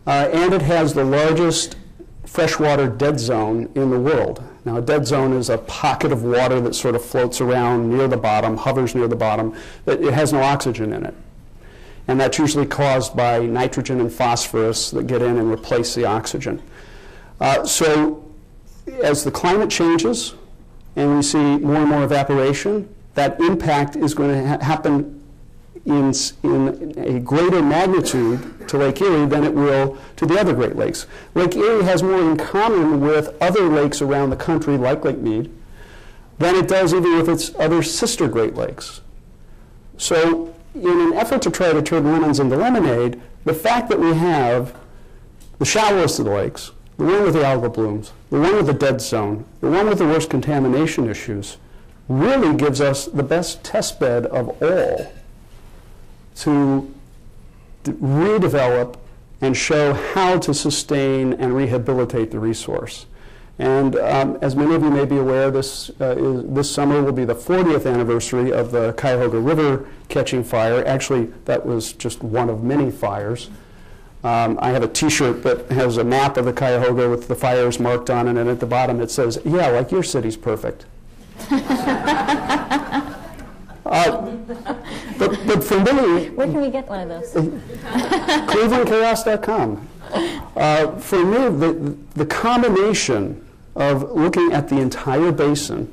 And it has the largest freshwater dead zone in the world. Now, a dead zone is a pocket of water that sort of floats around near the bottom, hovers near the bottom, but it has no oxygen in it. And that's usually caused by nitrogen and phosphorus that get in and replace the oxygen. So as the climate changes and we see more and more evaporation, that impact is going to happen in a greater magnitude to Lake Erie than it will to the other Great Lakes. Lake Erie has more in common with other lakes around the country, like Lake Mead, than it does even with its other sister Great Lakes. So in an effort to try to turn lemons into lemonade, the fact that we have the shallowest of the lakes, the one with the algal blooms, the one with the dead zone, the one with the worst contamination issues, really gives us the best test bed of all to redevelop and show how to sustain and rehabilitate the resource. And as many of you may be aware, this summer will be the 40th anniversary of the Cuyahoga River catching fire. Actually, that was just one of many fires. I have a T-shirt that has a map of the Cuyahoga with the fires marked on it, and at the bottom it says, "Yeah, like your city's perfect." But for me, where can we get one of those? ClevelandChaos.com. For me, the combination of looking at the entire basin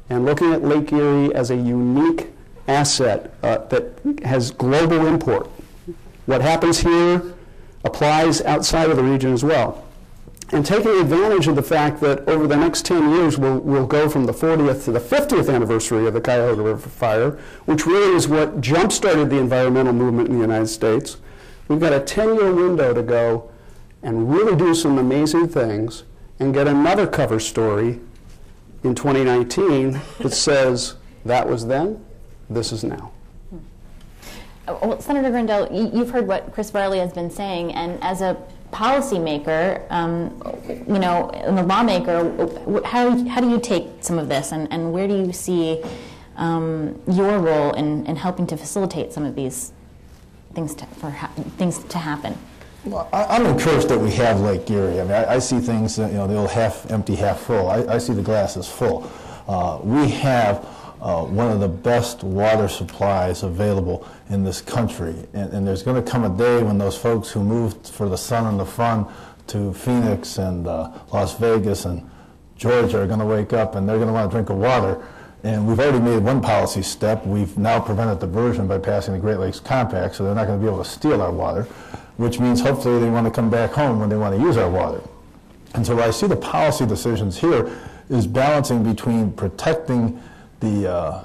and looking at Lake Erie as a unique asset that has global import. What happens here applies outside of the region as well. And taking advantage of the fact that over the next 10 years, we'll go from the 40th to the 50th anniversary of the Cuyahoga River fire, which really is what jump-started the environmental movement in the United States. We've got a 10-year window to go and really do some amazing things and get another cover story in 2019 that says, that was then, this is now. Well, Senator Grendell, you've heard what Chris Varley has been saying, and as a policymaker, you know, and a lawmaker, how do you take some of this, and where do you see your role in helping to facilitate some of these things to happen? Well, I'm encouraged that we have Lake Erie. I mean, I see things, you know, the old half empty, half full. I see the glass as full. We have one of the best water supplies available in this country. And there's going to come a day when those folks who moved for the sun and the fun to Phoenix and Las Vegas and Georgia are going to wake up and they're going to want to drink of water. And we've already made one policy step. We've now prevented diversion by passing the Great Lakes Compact, so they're not going to be able to steal our water, which means hopefully they want to come back home when they want to use our water. And so I see the policy decisions here is balancing between protecting the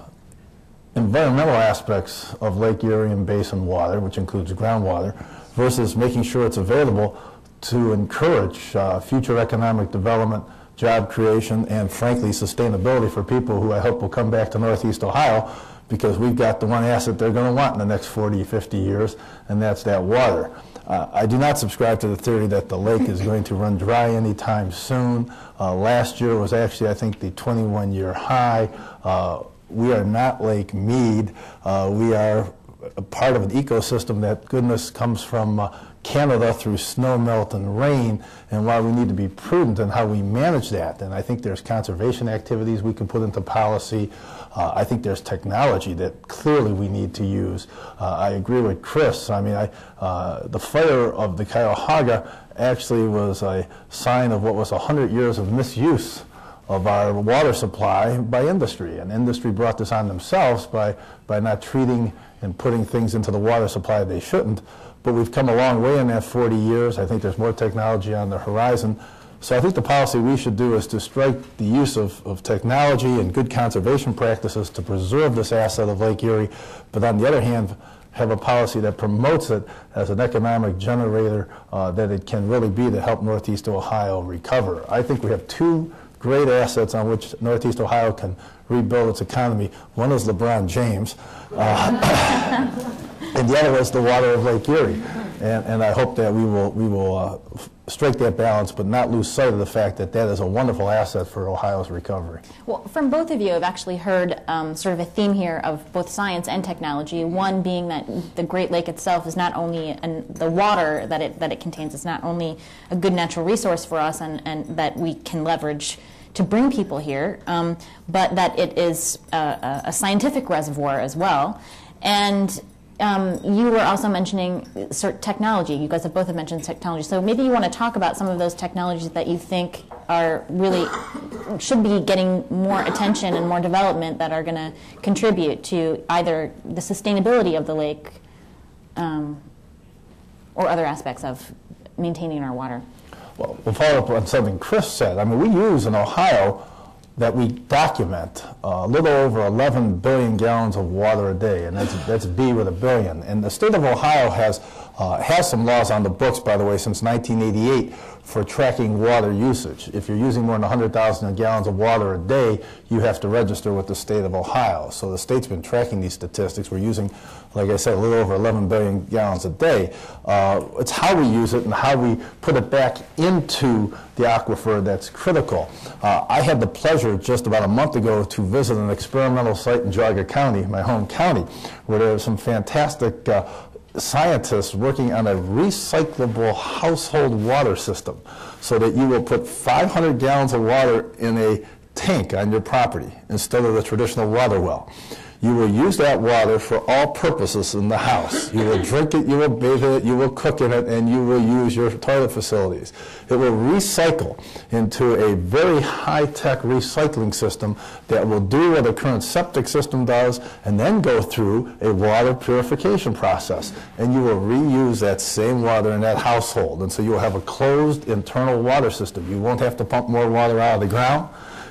environmental aspects of Lake Erie and basin water, which includes groundwater, versus making sure it's available to encourage future economic development, job creation, and frankly sustainability for people who I hope will come back to Northeast Ohio, because we've got the one asset they're going to want in the next 40, 50 years, and that's that water. I do not subscribe to the theory that the lake is going to run dry anytime soon. Last year was actually, I think, the 21-year high. We are not Lake Mead. We are a part of an ecosystem that goodness comes from Canada through snow melt and rain, and while we need to be prudent in how we manage that, and I think there's conservation activities we can put into policy. I think there's technology that clearly we need to use. I agree with Chris. I mean, the fire of the Cuyahoga actually was a sign of what was 100 years of misuse of our water supply by industry. And industry brought this on themselves by not treating and putting things into the water supply they shouldn't. But we've come a long way in that 40 years. I think there's more technology on the horizon. So I think the policy we should do is to strike the use of technology and good conservation practices to preserve this asset of Lake Erie, but on the other hand, have a policy that promotes it as an economic generator that it can really be to help Northeast Ohio recover. I think we have two great assets on which Northeast Ohio can rebuild its economy. One is LeBron James, and the other is the water of Lake Erie. And I hope that we will strike that balance, but not lose sight of the fact that that is a wonderful asset for Ohio's recovery. Well, from both of you, I've actually heard sort of a theme here of both science and technology. One being that the Great Lake itself is not only, the water that it contains is not only a good natural resource for us and that we can leverage to bring people here, but that it is a scientific reservoir as well. And you were also mentioning technology. You guys have both mentioned technology. So maybe you want to talk about some of those technologies that you think are really, should be getting more attention and more development that are going to contribute to either the sustainability of the lake or other aspects of maintaining our water. Well, we'll follow up on something Chris said. I mean, we use in Ohio that we document a little over 11 billion gallons of water a day, and that's B with a billion. And the state of Ohio has some laws on the books, by the way, since 1988 for tracking water usage. If you're using more than 100,000 gallons of water a day, you have to register with the state of Ohio. So the state's been tracking these statistics. We're using, like I said, a little over 11 billion gallons a day. It's how we use it and how we put it back into the aquifer that's critical. I had the pleasure just about a month ago to visit an experimental site in Geauga County, my home county, where there are some fantastic scientists working on a recyclable household water system so that you will put 500 gallons of water in a tank on your property instead of the traditional water well. You will use that water for all purposes in the house. You will drink it, you will bathe it, you will cook in it, and you will use your toilet facilities. It will recycle into a very high-tech recycling system that will do what a current septic system does and then go through a water purification process. And you will reuse that same water in that household. And so you will have a closed internal water system. You won't have to pump more water out of the ground.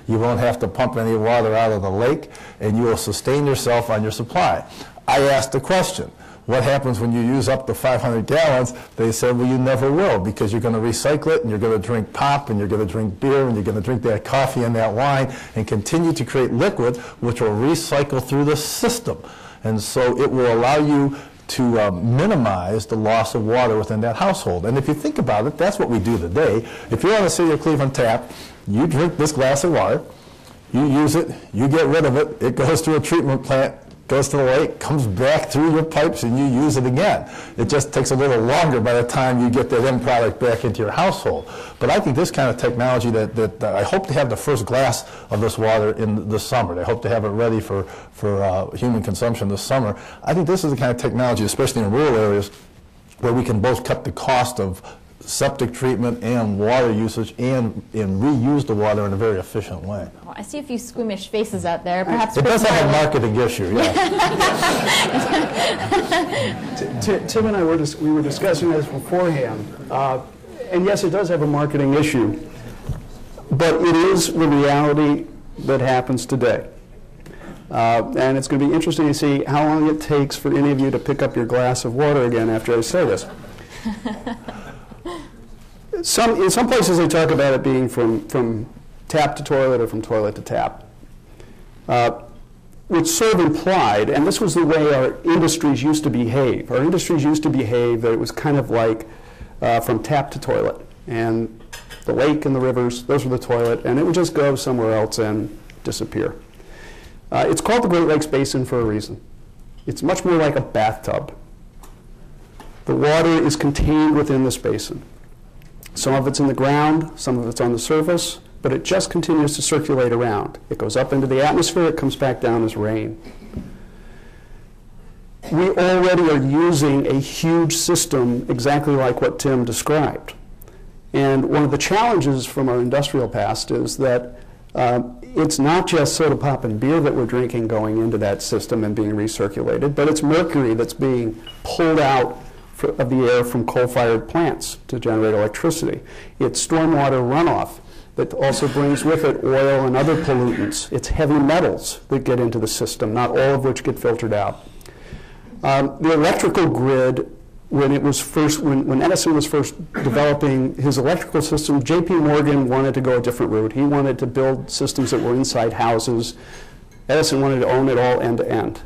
You won't have to pump any water out of the lake, and you will sustain yourself on your supply. I asked the question, what happens when you use up the 500 gallons? They said, well, you never will, because you're going to recycle it, and you're going to drink pop, and you're going to drink beer, and you're going to drink that coffee and that wine, and continue to create liquid, which will recycle through the system. And so it will allow you to minimize the loss of water within that household. And if you think about it, that's what we do today. If you're on the City of Cleveland tap, you drink this glass of water, you use it, you get rid of it, it goes to a treatment plant, goes to the lake, comes back through your pipes, and you use it again. It just takes a little longer by the time you get that end product back into your household. But I think this kind of technology that I hope to have the first glass of this water in the summer. I hope to have it ready for human consumption this summer. I think this is the kind of technology, especially in rural areas, where we can both cut the cost of septic treatment and water usage and reuse the water in a very efficient way. Well, I see a few squeamish faces out there. Perhaps it does have a marketing issue, yeah. Tim and I were discussing this beforehand, and yes, it does have a marketing issue, but it is the reality that happens today. And it's going to be interesting to see how long it takes for any of you to pick up your glass of water again after I say this. In some places they talk about it being from tap to toilet or from toilet to tap, which sort of implied, and this was the way our industries used to behave. Our industries used to behave that it was kind of like from tap to toilet. And the lake and the rivers, those were the toilet, and it would just go somewhere else and disappear. It's called the Great Lakes Basin for a reason. It's much more like a bathtub. The water is contained within this basin. Some of it's in the ground, some of it's on the surface, but it just continues to circulate around. It goes up into the atmosphere, it comes back down as rain. We already are using a huge system exactly like what Tim described. And one of the challenges from our industrial past is that it's not just soda pop and beer that we're drinking going into that system and being recirculated, but it's mercury that's being pulled out of the air from coal-fired plants to generate electricity. It's stormwater runoff that also brings with it oil and other pollutants. It's heavy metals that get into the system, not all of which get filtered out. The electrical grid, when Edison was first developing his electrical system, J.P. Morgan wanted to go a different route. He wanted to build systems that were inside houses. Edison wanted to own it all end to end.